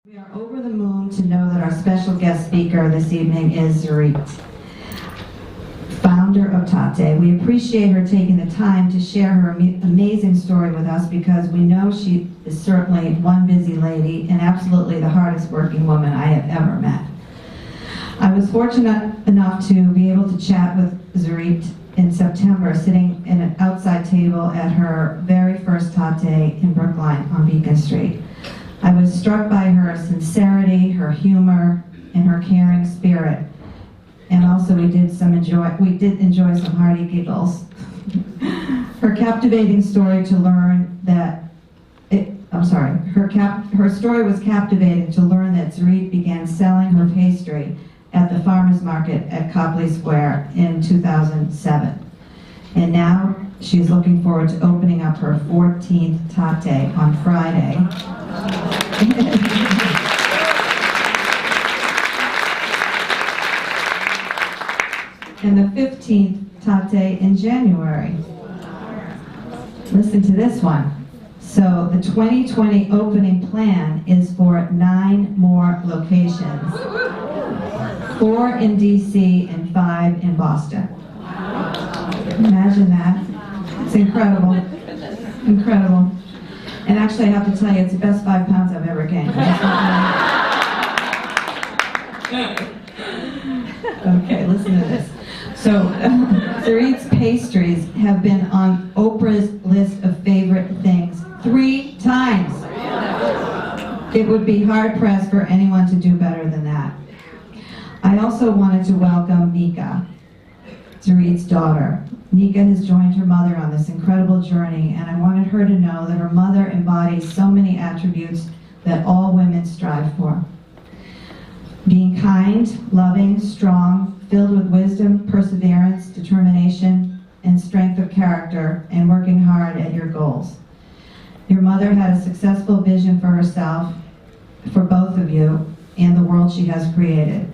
We are over the moon to know that our special guest speaker this evening is Tzurit, founder of Tatte. We appreciate her taking the time to share her amazing story with us because we know she is certainly one busy lady and absolutely the hardest working woman I have ever met. I was fortunate enough to be able to chat with Tzurit in September, sitting in an outside table at her very first Tatte in Brookline on Beacon Street. I was struck by her sincerity, her humor, and her caring spirit. And also we did enjoy some hearty giggles. Her captivating story to learn that, her story was captivating to learn that Tzurit began selling her pastry at the farmer's market at Copley Square in 2007. And now she's looking forward to opening up her 14th Tatte on Friday. And the 15th Tatte in January. Listen to this one. So the 2020 opening plan is for 9 more locations. 4 in DC and 5 in Boston. Imagine that. It's incredible. Incredible. And actually, I have to tell you, it's the best 5 pounds I've ever gained. Okay, listen to this. So, Tzurit's pastries have been on Oprah's list of favorite things 3 times. It would be hard-pressed for anyone to do better than that. I also wanted to welcome Nika, Tzurit's daughter. Nika has joined her mother on this incredible journey, and I wanted her to know that her mother embodies so many attributes that all women strive for. Being kind, loving, strong, filled with wisdom, perseverance, determination, and strength of character, and working hard at your goals. Your mother had a successful vision for herself, for both of you, and the world she has created.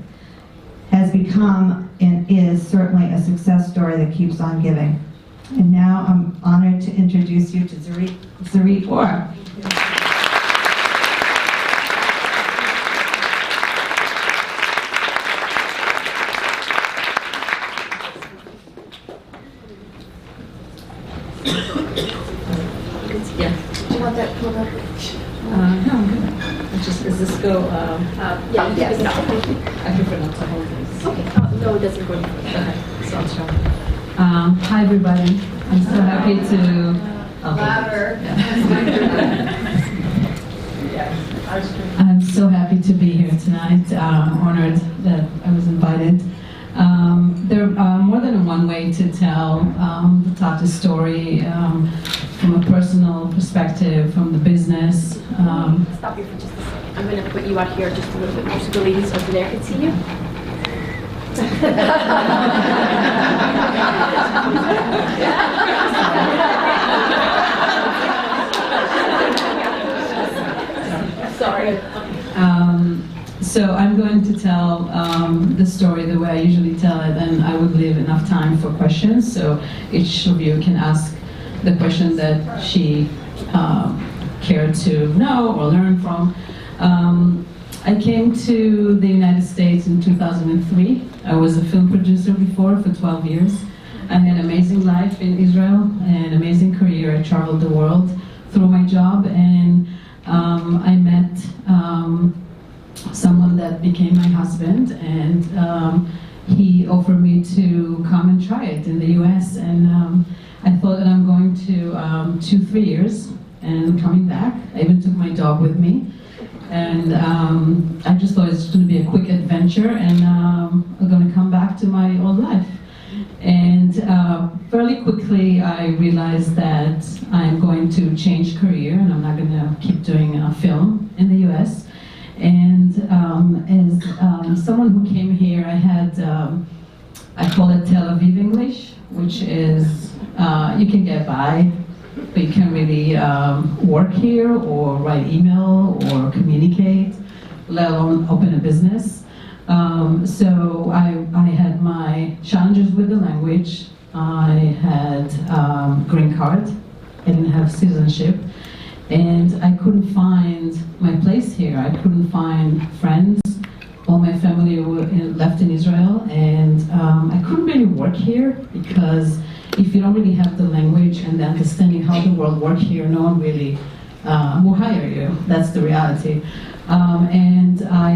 Has become and is certainly a success story that keeps on giving. And now I'm honored to introduce you to Tzurit Or. Yeah. Do you want that pulled up? No, I'm good. Does this go? Yeah, yes. No. I prefer not to hold this. Okay. No, it doesn't go. Okay. So I'll show. Hi, everybody. I'm so happy to. Louder. I'm so happy to be here tonight. Honored that I was invited. There are more than one way to tell the Tatte story, from a personal perspective, from the business. Stop you for just a second. I'm going to put you out here just a little bit more so the ladies over there can see you. Sorry. So I'm going to tell the story the way I usually tell it, and I would leave enough time for questions, so each of you can ask the question that she cared to know or learn from. I came to the United States in 2003. I was a film producer before for 12 years. I had an amazing life in Israel, an amazing career. I traveled the world through my job, and I met someone that became my husband, and he offered me to come and try it in the US, and I thought that I'm going to 2-3 years and coming back. I even took my dog with me, and I just thought it's going to be a quick adventure, and I'm going to come back to my old life. And fairly quickly I realized that I'm going to change career, and I'm not going to keep doing film in the US. And as someone who came here, I had, I call it Tel Aviv English, which is, you can get by, but you can't really work here or write email or communicate, let alone open a business. So I had my challenges with the language. I had green card. I didn't have citizenship. And I couldn't find my place here. I couldn't find friends. All my family were left in Israel, and I couldn't really work here because if you don't really have the language and the understanding how the world works here, no one really will hire you. That's the reality. And I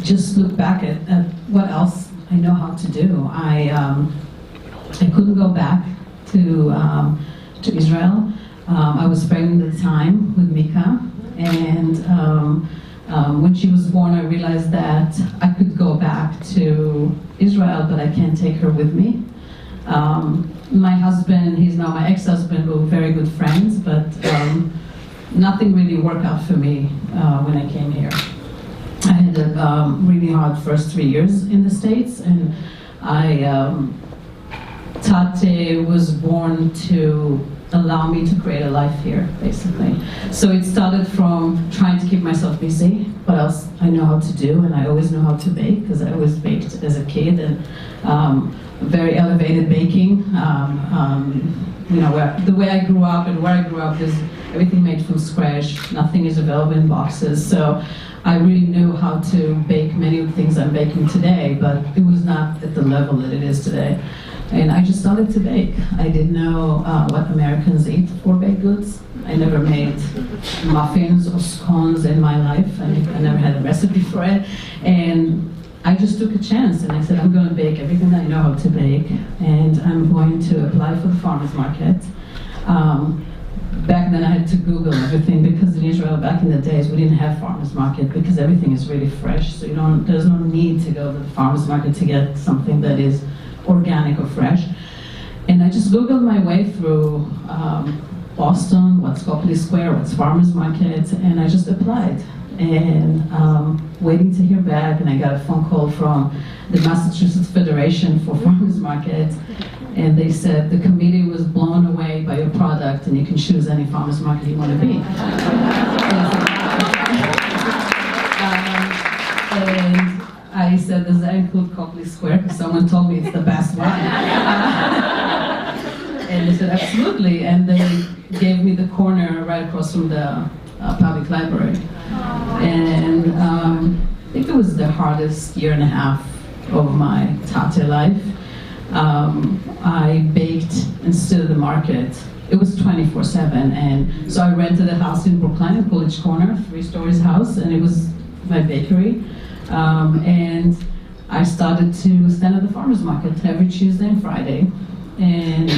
just look back at what else I know how to do. I couldn't go back to Israel. I was pregnant at the time with Mika, and when she was born, I realized that I could go back to Israel, but I can't take her with me. My husband, he's now my ex-husband, we were very good friends, but nothing really worked out for me when I came here. I had a really hard first 3 years in the States, and Tatte was born to allow me to create a life here, basically. So it started from trying to keep myself busy. What else I know how to do, and I always know how to bake, because I always baked as a kid, and very elevated baking. You know, the way I grew up and where I grew up is everything made from scratch. Nothing is available in boxes. So I really knew how to bake many of the things I'm baking today, but it was not at the level that it is today. And I just started to bake. I didn't know what Americans eat for baked goods. I never made muffins or scones in my life. I never had a recipe for it. And I just took a chance, and I said, I'm going to bake everything I know how to bake, and I'm going to apply for the farmer's market. Back then I had to Google everything, because in Israel back in the days we didn't have farmer's market, because everything is really fresh, so there's no need to go to the farmer's market to get something that is organic or fresh. And I just Googled my way through Boston, what's Copley Square, what's farmer's market, and I just applied. And waiting to hear back, and I got a phone call from the Massachusetts Federation for Farmers Market, and they said the committee was blown away by your product, and you can choose any farmers market you want to be. And I said, does that include Copley Square? Because someone told me it's the best one. And they said, absolutely. And they gave me the corner right across from the public library. And I think it was the hardest year and a half of my Tatte life. I baked and stood the market. It was 24/7, and so I rented a house in Brookline, in College Corner, 3 stories house, and it was my bakery. And I started to stand at the farmer's market every Tuesday and Friday, and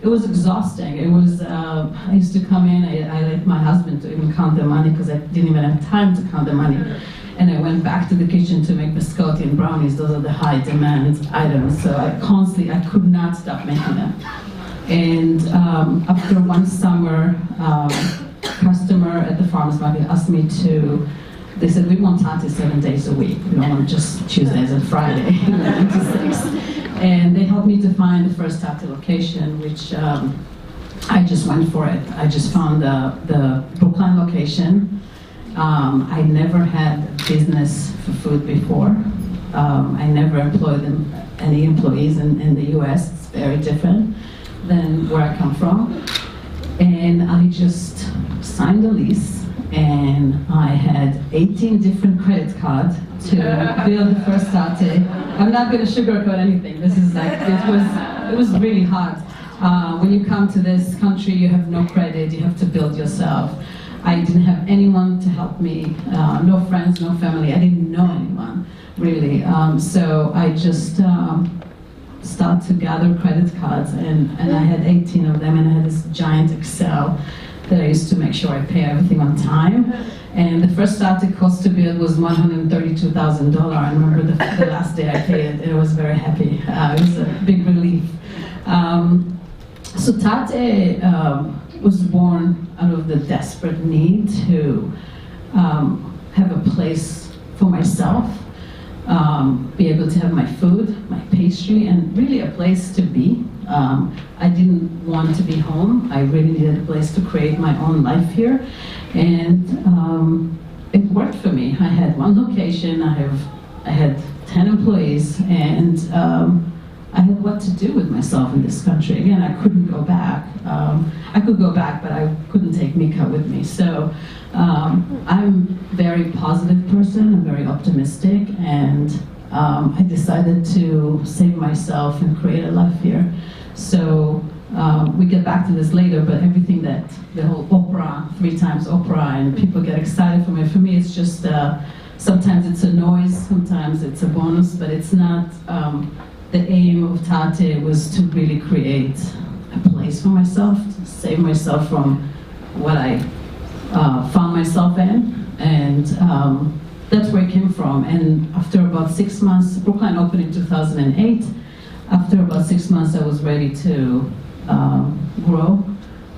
it was exhausting. It was, I used to come in, I let my husband to even count the money, because I didn't even have time to count the money. And I went back to the kitchen to make biscotti and brownies. Those are the high demand items. So I could not stop making them. And after one summer, customer at the farmer's market asked me to, they said, we want Tatte 7 days a week. We don't want just Tuesdays and Friday, 11 to 6. And they helped me to find the first Tatte location, which I just went for it. I just found the Brookline location. I never had business for food before. I never employed any employees in the US. It's very different than where I come from. And I just signed a lease, and I had 18 different credit cards to build the first Tatte. I'm not going to sugarcoat anything. This is like, it was really hard. When you come to this country, you have no credit, you have to build yourself. I didn't have anyone to help me, no friends, no family. I didn't know anyone, really. So I just started to gather credit cards, and I had 18 of them, and I had this giant Excel that I used to make sure I pay everything on time. And the first Tatte cost to build was $132,000. I remember the last day I paid it, and I was very happy. It was a big relief. So Tatte was born out of the desperate need to have a place for myself, be able to have my food, my pastry, and really a place to be. I didn't want to be home. I really needed a place to create my own life here, and it worked for me. I had one location. I had 10 employees, and I had what to do with myself in this country. Again, I couldn't go back. I could go back, but I couldn't take Mika with me. So I'm a very positive person. I'm very optimistic, and I decided to save myself and create a life here. So we get back to this later, but everything that the whole opera, 3 times opera, and people get excited for me it's just sometimes it's a noise, sometimes it's a bonus, but it's not. The aim of Tatte was to really create a place for myself, to save myself from what I found myself in, and that's where it came from. And after about 6 months, Brookline opened in 2008. After about 6 months, I was ready to grow.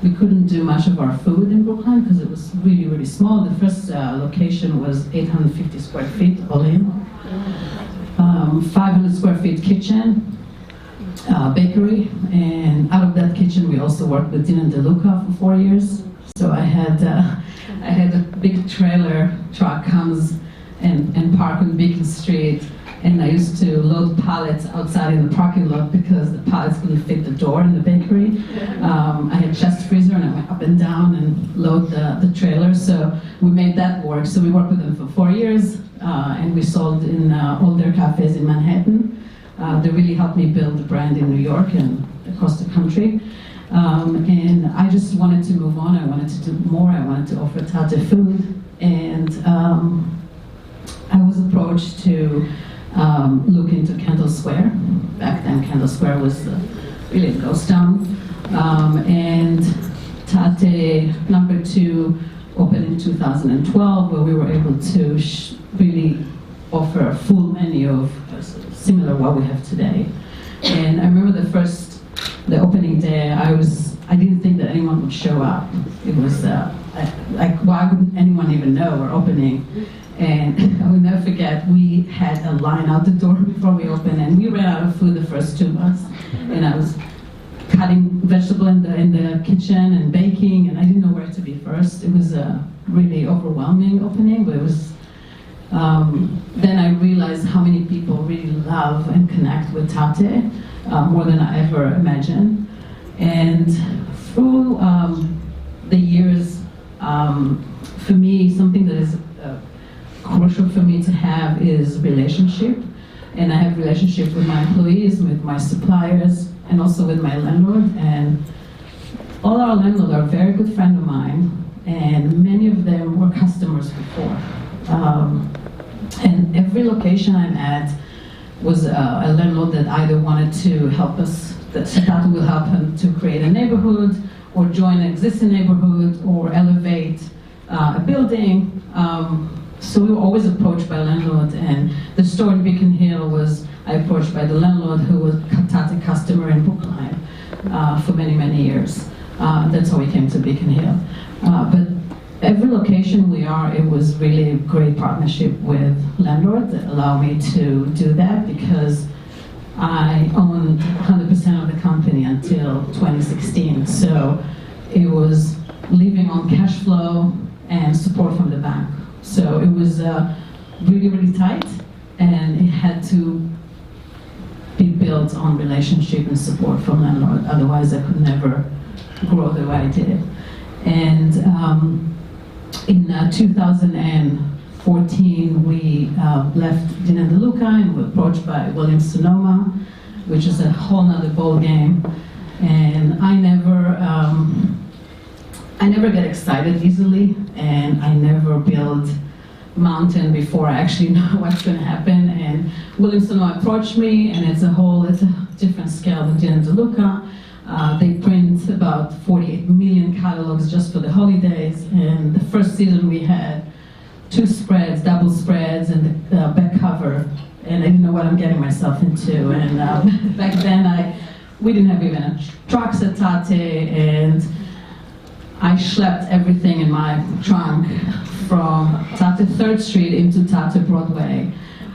We couldn't do much of our food in Brookline because it was really, really small. The first location was 850 square feet all in. 500 square feet kitchen, bakery, and out of that kitchen we also worked with Dina DeLuca for 4 years. So I had a big trailer truck comes and park on Beacon Street, and I used to load pallets outside in the parking lot because the pallets couldn't fit the door in the bakery. I had chest freezer and I went up and down and load the trailer, so we made that work. So we worked with them for 4 years, and we sold in all their cafes in Manhattan. They really helped me build the brand in New York and across the country. And I just wanted to move on. I wanted to do more. I wanted to offer Tatte food, and I was approached to look into Kendall Square. Back then, Kendall Square was really a ghost town. And Tatte #2 opened in 2012, where we were able to really offer a full menu of similar what we have today. And I remember the opening day, I didn't think that anyone would show up. It was like, why wouldn't anyone even know we're opening? And I will never forget, we had a line out the door before we opened, and we ran out of food the first 2 months. And I was cutting vegetable in the kitchen and baking, and I didn't know where to be first. It was a really overwhelming opening, but it was. Then I realized how many people really love and connect with Tatte, more than I ever imagined. And through the years, for me, something that is crucial for me to have is relationship. And I have relationship with my employees, with my suppliers, and also with my landlord. And all our landlords are a very good friend of mine, and many of them were customers before. And every location I'm at was a landlord that either wanted to help us, that Tatte will help him to create a neighborhood, or join an existing neighborhood, or elevate a building. So we were always approached by landlord, and the store in Beacon Hill was I approached by the landlord, who was a Tatte customer in Brookline for many, many years. That's how we came to Beacon Hill. But every location we are, it was really a great partnership with landlord that allowed me to do that, because I owned 100% of the company until 2016. So it was living on cash flow and support from the bank. So it was really, really tight, and it had to be built on relationship and support from landlord. Otherwise, I could never grow the way I did. And in 2014, we left Dina DeLuca and were approached by Williams-Sonoma, which is a whole nother ball game. And I never get excited easily, and I never build mountain before I actually know what's going to happen. And Williams-Sonoma approached me, and it's a different scale than Dina DeLuca. They print about 48 million catalogs just for the holidays, and the first season we had 2 spreads, double spreads, and the back cover, and I didn't know what I'm getting myself into. And back then we didn't have even trucks at Tatte, and I schlepped everything in my trunk from Tatte 3rd Street into Tatte Broadway.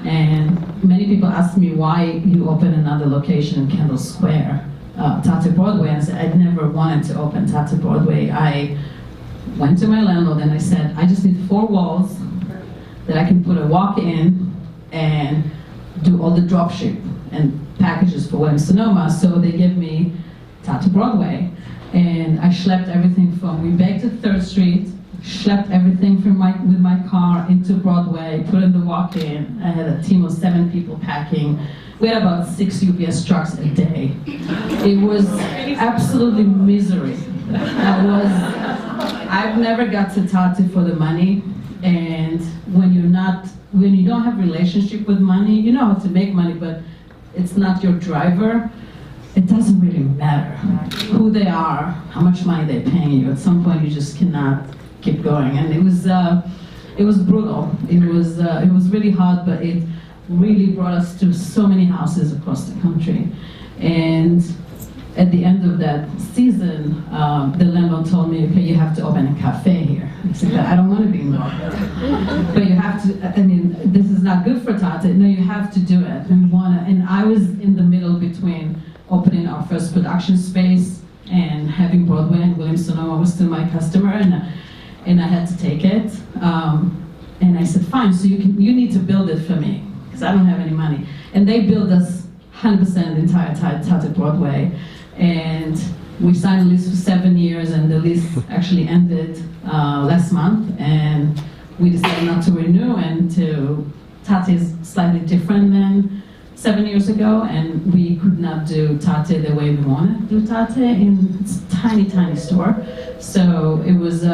And many people ask me why you open another location in Kendall Square, Tatte Broadway, and I said I'd never wanted to open Tatte Broadway. I went to my landlord and I said, I just need 4 walls that I can put a walk in and do all the drop ship. And packages for Williams-Sonoma, so they gave me Tatte Broadway. And I schlepped everything we baked at 3rd Street, schlepped everything with my car into Broadway, put in the walk-in. I had a team of 7 people packing. We had about 6 UPS trucks a day. It was absolutely misery. I've never got to Tatte for the money, and when you don't have relationship with money, you know how to make money, but it's not your driver. It doesn't really matter who they are, how much money they're paying you. At some point, you just cannot keep going. And it was brutal. It was really hard, but it really brought us to so many houses across the country. And at the end of that season, the landlord told me, okay, you have to open a cafe here. I said, I don't want to be involved. But you have to, I mean, this is not good for Tatte. No, you have to do it. And I was in the middle between opening our first production space and having Broadway, and Williams-Sonoma was still my customer, and I had to take it. And I said, fine, so you need to build it for me, because I don't have any money. And they built us 100% the entire Tatte Broadway. And we signed a lease for 7 years, and the lease actually ended last month, and we decided not to renew, and Tatte is slightly different than 7 years ago, and we could not do Tatte the way we wanted to do Tatte in a tiny, tiny store. So it was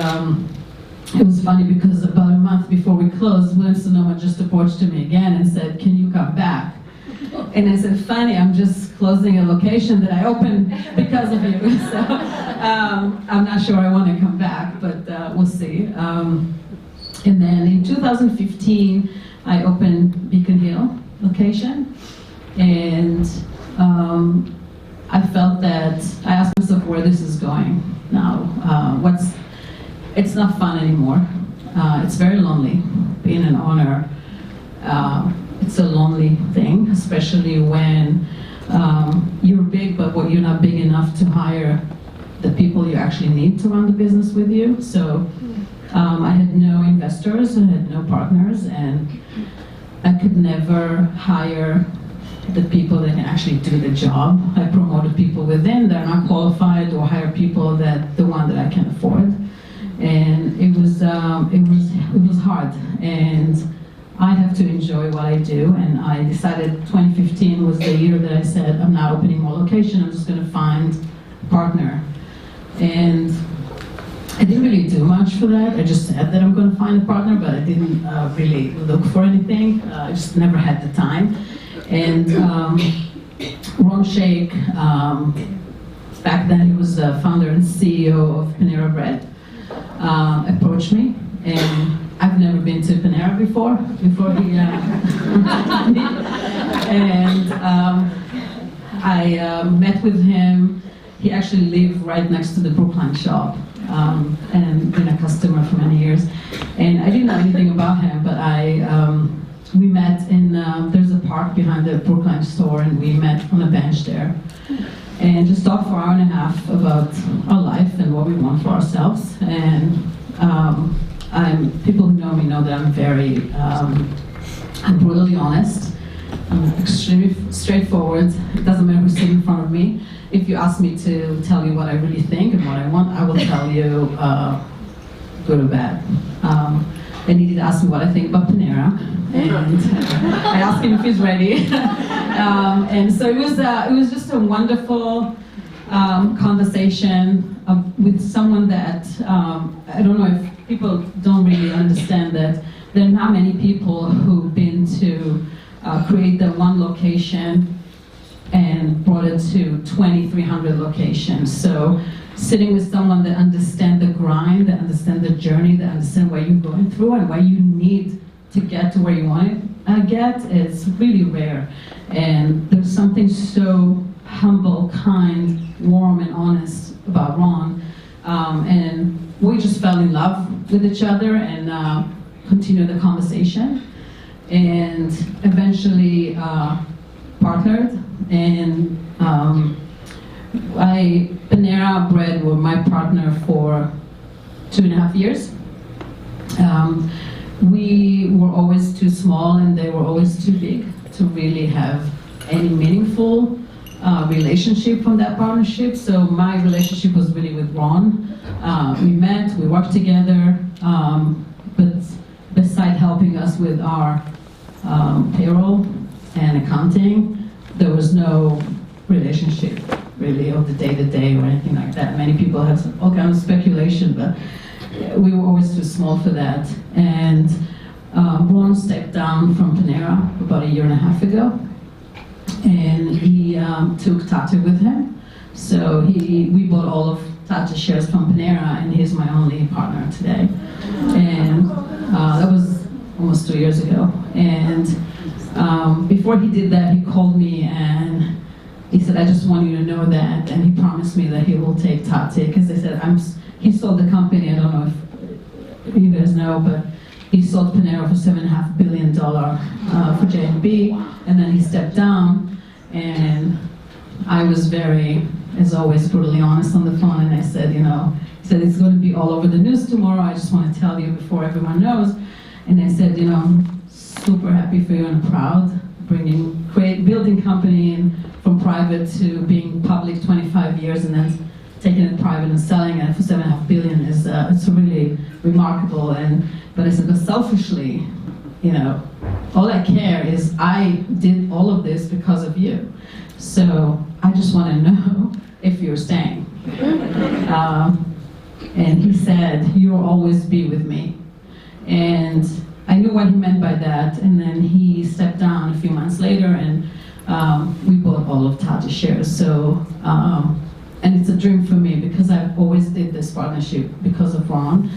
funny, because about a month before we closed, Williams-Sonoma just approached me again and said, can you come back? And I said, funny, I'm just closing a location that I opened because of you. So I'm not sure I want to come back, but we'll see. And then in 2015, I opened Beacon Hill location. And I felt that, I asked myself where this is going now. It's not fun anymore. It's very lonely being an owner. It's a lonely thing, especially when you're big, but you're not big enough to hire the people you actually need to run the business with you. So I had no investors, I had no partners, and I could never hire the people that can actually do the job. I promoted people within that are not qualified, or hire people the one that I can afford. And it was hard. And I have to enjoy what I do, and I decided 2015 was the year that I said, I'm not opening more location, I'm just going to find a partner. And I didn't really do much for that. I just said that I'm going to find a partner, but I didn't really look for anything. I just never had the time. And Ron Shake, back then he was the founder and CEO of Panera Bread, approached me, and I've never been to Panera before he and I met with him. He actually lived right next to the Brookline shop, and been a customer for many years. And I didn't know anything about him, but we met in, there's a park behind the Brookline store, and we met on a bench there. And just talked for an hour and a half about our life and what we want for ourselves. And people who know me know that I'm brutally honest. I'm extremely straightforward. It doesn't matter who's sitting in front of me. If you ask me to tell you what I really think and what I want, I will tell you good or bad. And he did ask me what I think about Panera, and I asked him if he's ready. And so it was just a wonderful conversation with someone that I don't know if people don't really understand that there are not many people who've been to create the one location and brought it to 2,300 locations. So sitting with someone that understands the grind, that understands the journey, that understands what you're going through and what you need to get to where you want to get, is really rare. And there's something so humble, kind, warm, and honest about Ron. And we just fell in love with each other and continued the conversation. And eventually partnered. And Panera Bread were my partner for 2.5 years. We were always too small, and they were always too big to really have any meaningful relationship from that partnership. So my relationship was really with Ron. We met, we worked together, but beside helping us with our payroll and accounting, there was no relationship really of the day-to-day or anything like that. Many people have all kinds of speculation, but we were always too small for that. And Ron stepped down from Panera about 1.5 years ago, and he took Tatte with him. So we bought all of Tatte shares from Panera, and he's my only partner today. And that was almost 2 years ago. And before he did that, he called me and he said, I just want you to know that, and he promised me that he will take Tatte, because they said, he sold the company, I don't know if you guys know, but he sold Panera for $7.5 billion for J&B, and then he stepped down, and I was very, as always, brutally honest on the phone, and I said, he said, it's going to be all over the news tomorrow, I just want to tell you before everyone knows. And I said, I'm super happy for you and proud, building company from private to being public 25 years and then taking it private and selling it for $7.5 billion is it's really remarkable. But I said, but selfishly, all I care is I did all of this because of you. So I just want to know if you're staying. And he said, you'll always be with me. And I knew what he meant by that, and then he stepped down a few months later, and we bought all of Tatte shares. So, and it's a dream for me because I've always did this partnership because of Ron.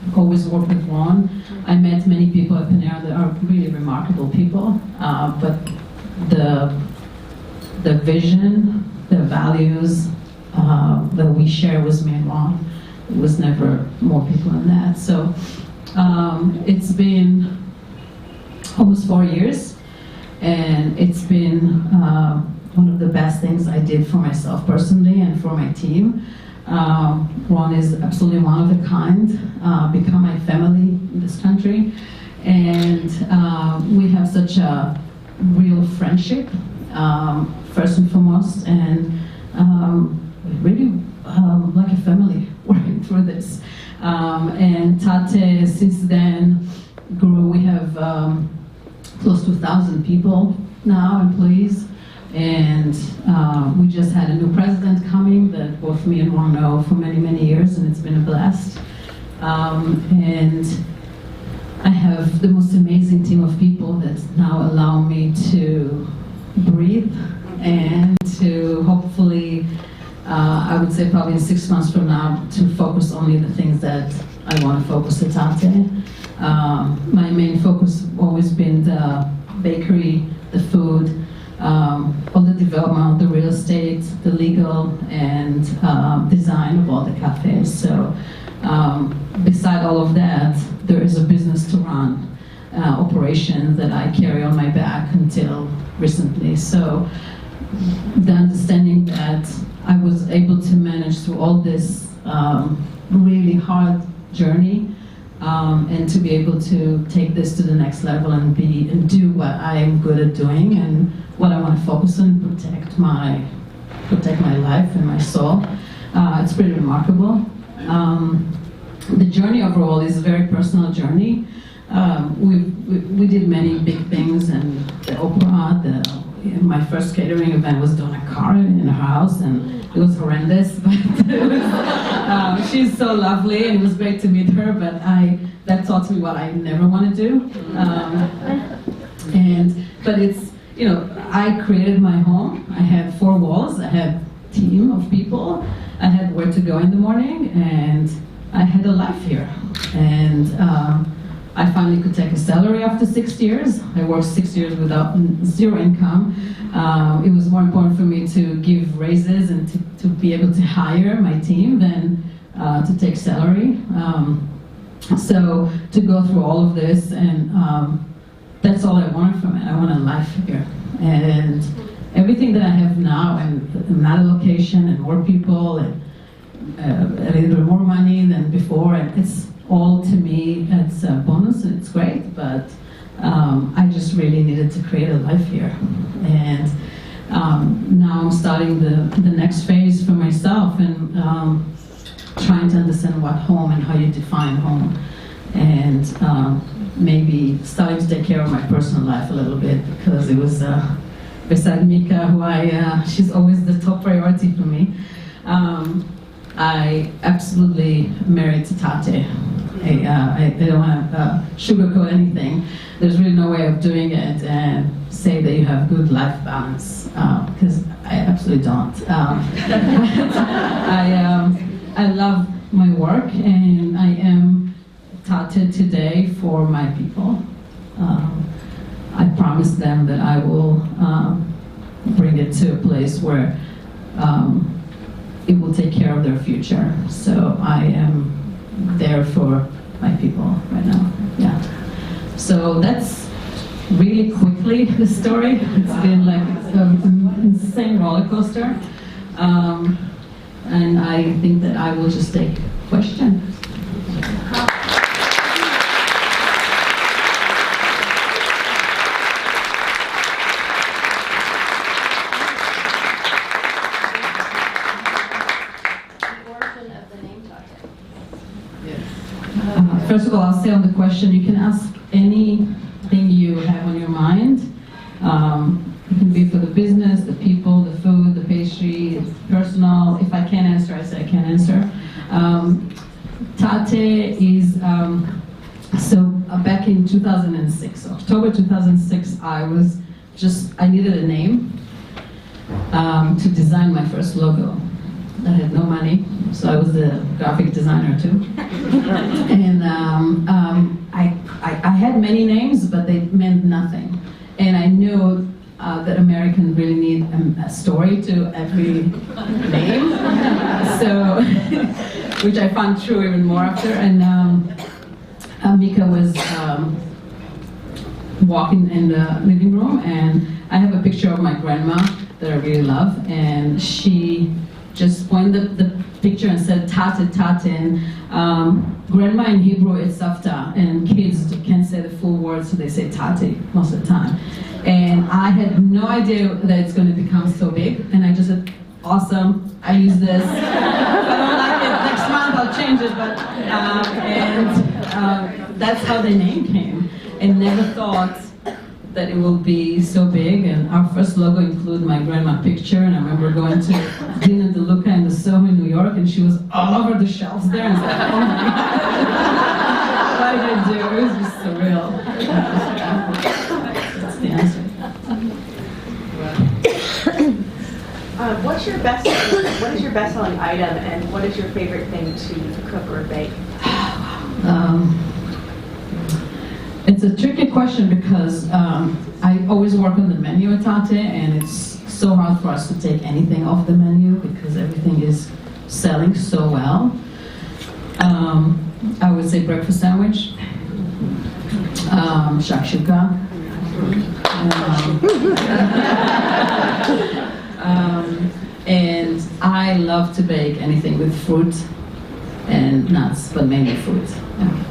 I've always worked with Ron. I met many people at Panera that are really remarkable people, but the vision, the values that we share with me and Ron, it was never more people than that. So. It's been almost 4 years, and it's been one of the best things I did for myself personally and for my team. Ron is absolutely one of a kind, become my family in this country, and we have such a real friendship, first and foremost, and really like a family working through this. And Tatte, since then, grew. We have close to 1,000 people now, employees, and we just had a new president coming that both me and Ron know for many, many years, and it's been a blast. And I have the most amazing team of people that now allow me to breathe and to hopefully I would say probably in 6 months from now to focus only the things that I want to focus at Tatte. My main focus has always been the bakery, the food, all the development, the real estate, the legal, and design of all the cafes. So beside all of that, there is a business to run, operation that I carry on my back until recently. So the understanding that I was able to manage through all this really hard journey and to be able to take this to the next level and do what I am good at doing and what I want to focus on, protect my life and my soul. It's pretty remarkable. The journey overall is a very personal journey. We did many big things, and the opera, my first catering event was Donna Karan in her house, and it was horrendous, but it was, she's so lovely, and it was great to meet her, but that taught me what I never want to do. But it's, I created my home. I had 4 walls, I had a team of people, I had where to go in the morning, and I had a life here. And I finally could take a salary after 6 years. I worked 6 years without 0 income. It was more important for me to give raises and to be able to hire my team than to take salary. So to go through all of this, and that's all I wanted from it. I want a life here. And everything that I have now, and another location, and more people, and a little bit more money than before, and it's all, to me, it's a bonus and it's great, but I just really needed to create a life here. And Now I'm starting the next phase for myself and trying to understand what home and how you define home, and maybe starting to take care of my personal life a little bit, because it was beside Mika, who she's always the top priority for me. I absolutely married to Tatte. I don't want to sugarcoat anything. There's really no way of doing it and say that you have good life balance, because I absolutely don't. I love my work, and I am Tatte today for my people. I promise them that I will bring it to a place where it will take care of their future. So I am there for my people right now. Yeah. So that's really quickly the story. It's been like an insane roller coaster. And I think that I will just take questions. First of all, I'll say on the question, you can ask anything you have on your mind. It can be for the business, the people, the food, the pastry, personal. If I can't answer, I say I can't answer. Tatte is, back in 2006, October 2006, I needed a name to design my first logo. I had no money, so I was the graphic designer too. And I had many names, but they meant nothing. And I knew that Americans really need a story to every name, so which I found true even more after. And Mika was walking in the living room, and I have a picture of my grandma that I really love, and she just pointed the picture and said Tatte, Tatte, and grandma in Hebrew is Savta, and kids can't say the full word, so they say Tatte most of the time. And I had no idea that it's going to become so big, and I just said, awesome, I use this. If I don't like it, next month I'll change it, but, that's how the name came, and never thought that it will be so big. And our first logo included my grandma picture, and I remember going to dinner at the Luca in the Soho in New York, and she was all over the shelves there, and I was like, oh my God, what did I do? It was just surreal. That's the answer. What is your best-selling item, and what is your favorite thing to cook or bake? It's a tricky question because I always work on the menu at Tatte, and it's so hard for us to take anything off the menu because everything is selling so well. I would say breakfast sandwich, shakshuka, and I love to bake anything with fruit and nuts, but mainly fruit. Yeah.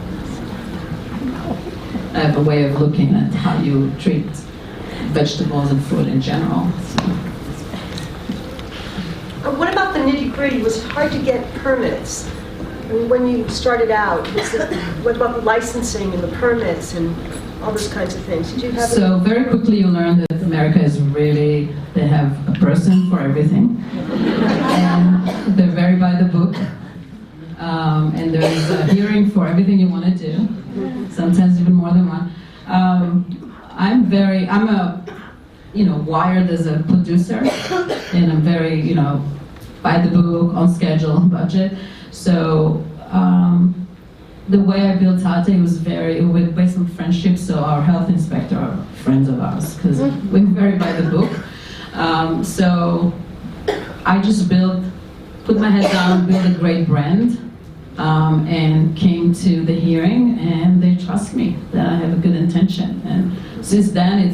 I have a way of looking at how you treat vegetables and fruit in general. So. What about the nitty-gritty? Was it hard to get permits? I mean, when you started out, what about the licensing and the permits and all those kinds of things? Did you have So very quickly you learn that America is really, they have a person for everything. And they're very by the book. And there's a hearing for everything you want to do. Sometimes even more than one. I'm a, wired as a producer, and I'm very, by the book, on schedule, budget. So the way I built Tatte was based on friendship. So our health inspector are friends of ours because we're very by the book. So I just put my head down, built a great brand. And came to the hearing, and they trust me that I have a good intention. And since then,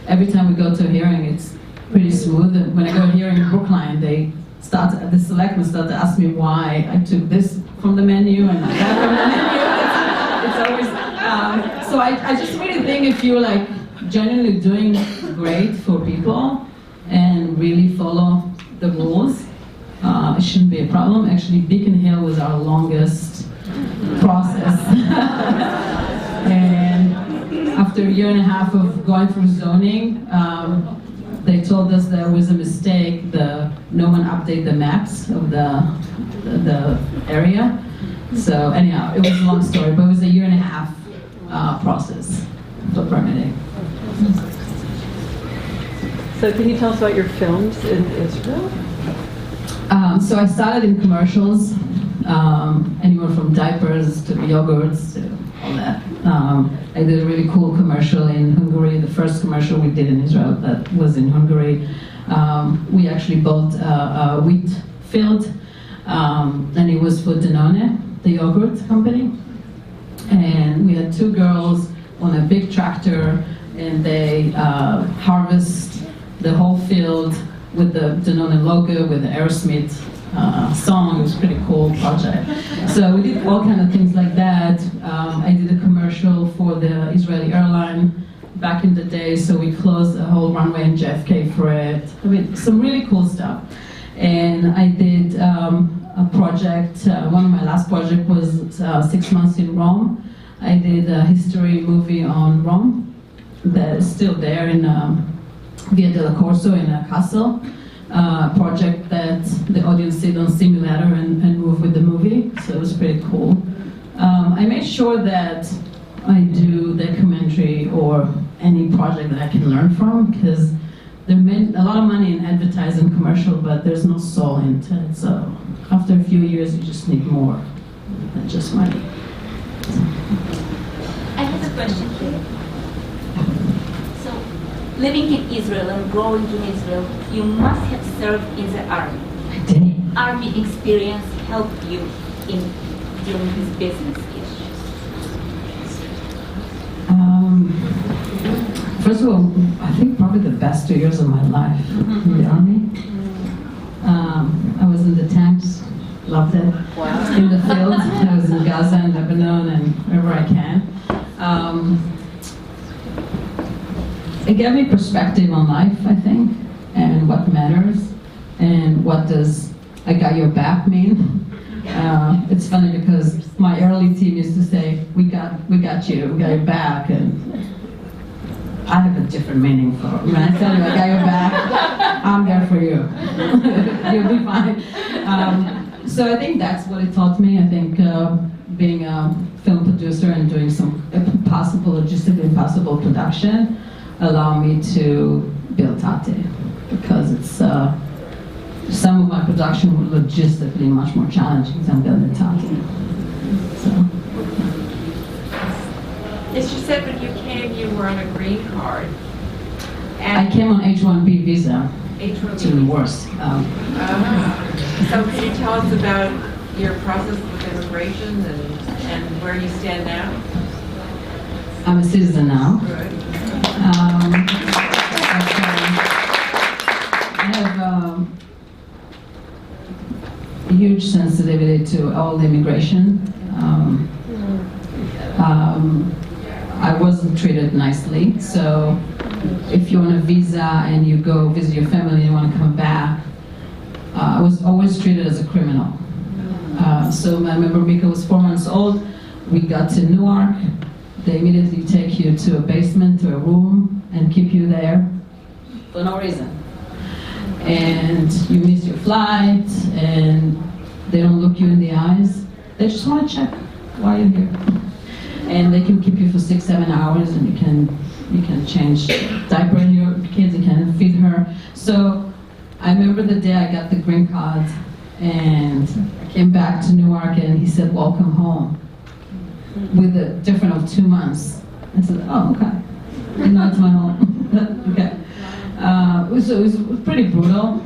every time we go to a hearing, it's pretty smooth. And when I go to a hearing in Brookline, the selectmen start to ask me why I took this from the menu and that from the menu. It's always so. I just really think if you're like genuinely doing great for people, and really follow the rules, it shouldn't be a problem. Actually, Beacon Hill was our longest process. And after a year and a half of going through zoning, they told us there was a mistake. No one updated the maps of the area. So anyhow, it was a long story, but it was a year and a half process for permitting. So can you tell us about your films in Israel? So I started in commercials, anywhere from diapers to yogurts to all that. I did a really cool commercial in Hungary. The first commercial we did in Israel that was in Hungary. We actually bought a wheat field, and it was for Danone, the yogurt company. And we had two girls on a big tractor, and they harvest the whole field with the Danone logo, with the Aerosmith song. It was a pretty cool project. So we did all kind of things like that. I did a commercial for the Israeli airline back in the day, so we closed a whole runway in JFK for it. I mean, some really cool stuff. And I did a project, one of my last projects was 6 months in Rome. I did a history movie on Rome that is still there in Via della Corso in a castle. Project that the audience did on simulator and move with the movie, so it was pretty cool. I made sure that I do documentary or any project that I can learn from, because there a lot of money in advertising commercial, but there's no soul into it. So after a few years, you just need more than just money. I have a question here. So, living in Israel and growing in Israel, you must have served in the army. I did. Army experience helped you in dealing with business issues. First of all, I think probably the best 2 years of my life in the army. I was in the tanks, loved it. Wow. In the field, I was in Gaza and Lebanon and wherever I can. It gave me perspective on life, I think, and what matters, and what does "I got your back" mean. It's funny because my early team used to say, "We got you, we got your back," and I have a different meaning for it. When I tell you I got your back, I'm there for you. You'll be fine. So I think that's what it taught me. I think being a film producer and doing some logistically impossible production allowed me to build Tatte, because it's some of my production were logistically much more challenging than building Tatte. So. Yes, you said when you came, you were on a green card. I came on H-1B visa. H-1B. To the worst. So can you tell us about your process with immigration and where you stand now? I'm a citizen now. Good. I have a huge sensitivity to all immigration. I wasn't treated nicely, so if you're on a visa and you go visit your family and you want to come back, I was always treated as a criminal. So I remember Mika was 4 months old, we got to Newark, they immediately take you to a basement, to a room, and keep you there for no reason. And you miss your flight, and they don't look you in the eyes. They just want to check why you're here. And they can keep you for 6-7 hours, and you can change diaper in your kids, you can feed her. So I remember the day I got the green card, and I came back to Newark, and he said, "Welcome home," with a difference of 2 months. I said, "Oh, okay. You know, it's my home." Okay. So it was pretty brutal.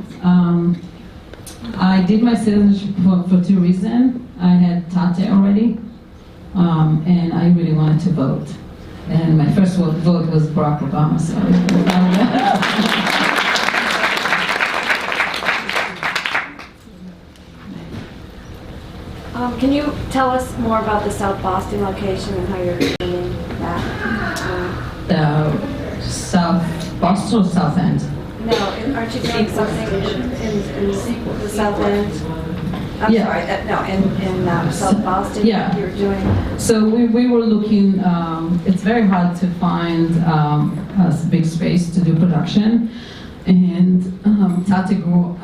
I did my citizenship for 2 reasons. I had Tatte already, and I really wanted to vote. And my first vote was Barack Obama, so Can you tell us more about the South Boston location and how you're doing that? the South Boston or South End? No, aren't you doing something in the South End? I'm Yeah. sorry, no, in South Boston? Yeah. You're doing, So we were looking, it's very hard to find a big space to do production. And Tatte grew,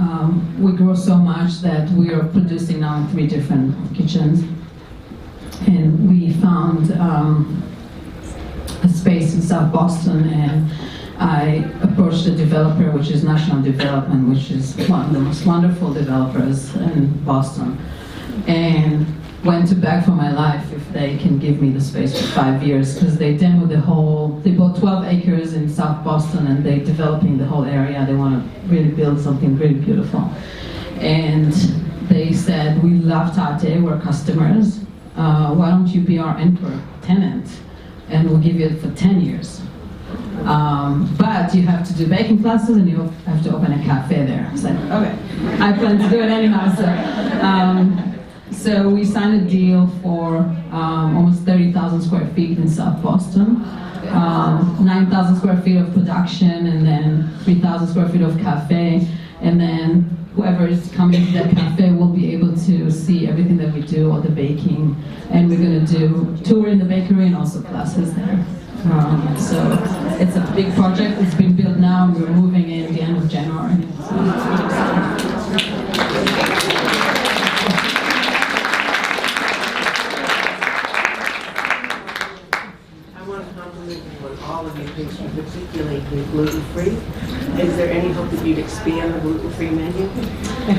we grow so much that we are producing now in 3 different kitchens. And we found a space in South Boston, and I approached the developer, which is National Development, which is one of the most wonderful developers in Boston, and went to beg for my life if they can give me the space for 5 years, because they demoed they bought 12 acres in South Boston, and they're developing the whole area. They want to really build something really beautiful. And they said, we love Tatte, we're customers. Why don't you be our anchor tenant, and we'll give you it for 10 years. But you have to do baking classes, and you have to open a cafe there. I said, okay, I plan to do it anyhow. So we signed a deal for almost 30,000 square feet in South Boston, 9,000 square feet of production, and then 3,000 square feet of cafe. And then whoever is coming to that cafe will be able to see everything that we do, all the baking. And we're going to do tour in the bakery and also classes there. So it's a big project. It's been built now, and we're moving in at the end of January. I want to compliment you on all of your pastries, particularly the gluten-free. Is there any hope that you'd expand the gluten-free menu?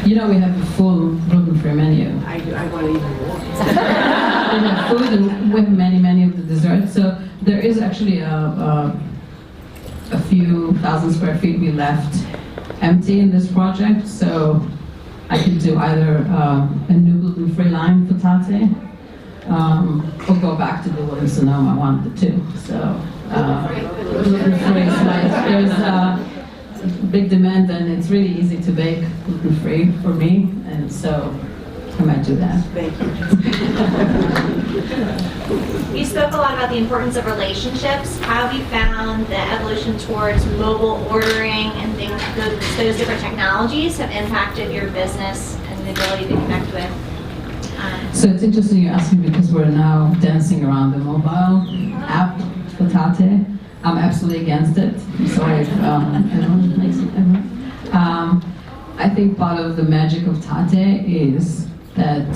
You know, we have a full gluten-free menu. I want even more. We have food, and we have many of the desserts. So there is actually a few thousand square feet we left empty in this project. So I could do either a new gluten-free line for Tatte, or go back to the one in Sonoma, one of the two. So gluten-free is like, there's a big demand, and it's really easy to bake gluten-free for me, and so I might do that. Thank you. You spoke a lot about the importance of relationships. How have you found the evolution towards mobile ordering and things, those different technologies have impacted your business and the ability to connect with? So it's interesting you ask me, because we're now dancing around the mobile app for Tatte. I'm absolutely against it. I'm sorry if everyone likes it. I think part of the magic of Tatte is that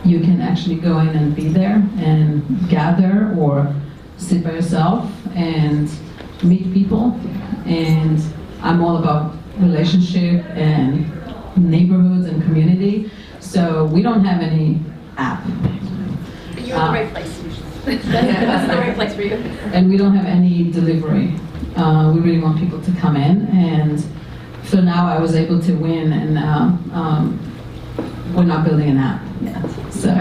you can actually go in and be there and gather or sit by yourself and meet people. And I'm all about relationship and neighborhoods and community. So we don't have any app. You're in the right place. That's the right place for you. And we don't have any delivery. We really want people to come in, and so now I was able to win, and we're not building an app yet. So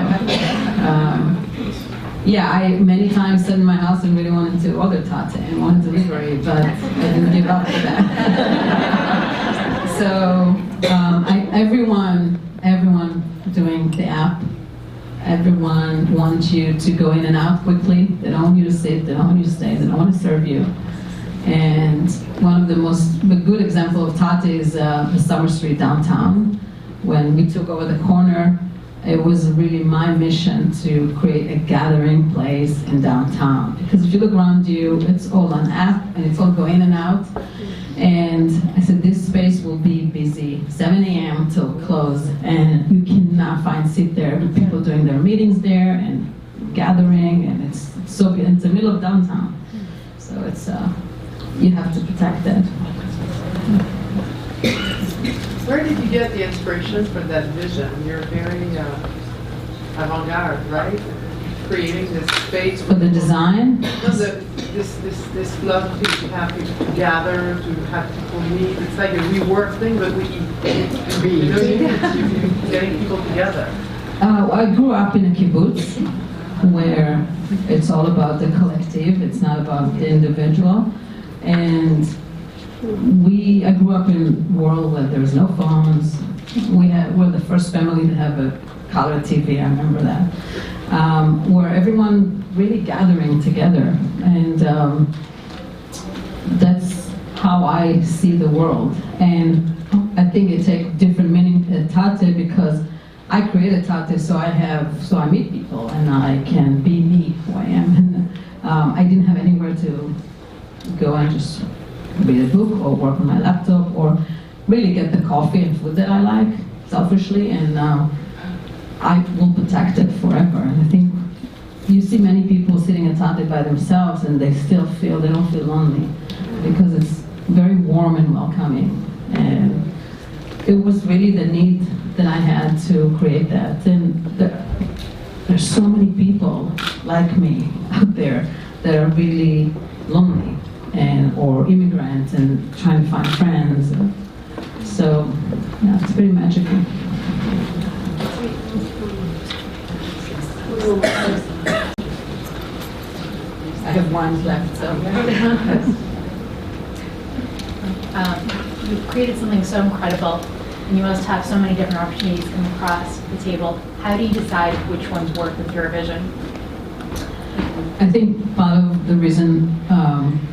yeah, I many times sat in my house and really wanted to order Tatte and wanted delivery, but I didn't give up for that. So everyone doing the app, everyone wants you to go in and out quickly. They don't want you to sit, they don't want you to stay, they don't want to serve you. And one of the good example of Tatte is the Summer Street downtown. When we took over the corner, it was really my mission to create a gathering place in downtown. Because if you look around you, it's all on app and it's all go in and out. And I said, this space will be busy 7 a.m. till close, and you cannot find seat there with people doing their meetings there and gathering, and it's so good. It's the middle of downtown. So it's, you have to protect that. Where did you get the inspiration for that vision? You're very avant-garde, right? Creating this space For the design? No, this love to have people gather, to have people meet. It's like a rework thing, but we you know, you're getting people together. I grew up in a kibbutz where it's all about the collective, it's not about the individual. And I grew up in a world where there was no phones. We're the first family to have a color TV, I remember that. Where everyone really gathering together. And that's how I see the world. And I think it takes different meaning at Tatte because I created Tatte so I meet people and I can be me who I am. And I didn't have anywhere to go and just read a book or work on my laptop or really get the coffee and food that I like selfishly, and I will protect it forever. And I think you see many people sitting at Tatte by themselves and they don't feel lonely because it's very warm and welcoming. And it was really the need that I had to create that. And there's so many people like me out there that are really lonely or immigrants and trying to find friends. So, yeah, it's pretty magical. I have wines left, so. You've created something so incredible, and you must have so many different opportunities come across the table. How do you decide which ones work with your vision? I think part of the reason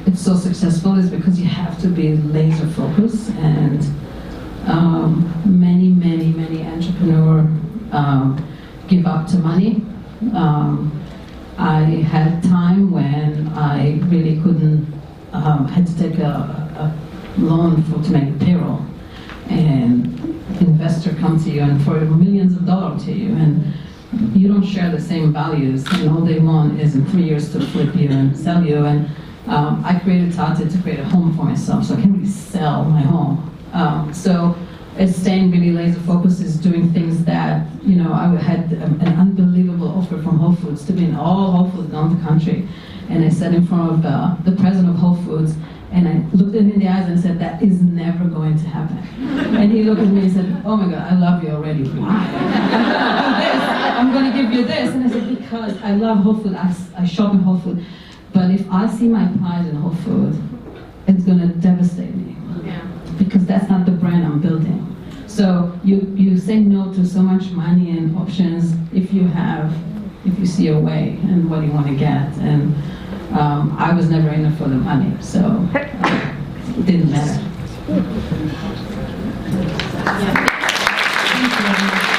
it's so successful is because you have to be laser focused, and many entrepreneurs give up to money. I had a time when I really couldn't, had to take a loan to make payroll, and investor come to you and for millions of dollars to you, and you don't share the same values, and all they want is in 3 years to flip you and sell you. And I created Tatte to create a home for myself, so I can't really sell my home. So it's staying really laser focused, is doing things that, you know, I had an unbelievable offer from Whole Foods to be in all Whole Foods down the country. And I sat in front of the president of Whole Foods, and I looked at him in the eyes and said, that is never going to happen. And he looked at me and said, oh my God, I love you already. Why? I'm going to give you this. And I said, because I love Whole Foods. I shop in Whole Foods. But if I see my price in Whole Foods, it's going to devastate me. Yeah. Because that's not the brand I'm building. So you say no to so much money and options if you see a way and what you want to get. And I was never in it for the money, so it didn't matter. Yeah.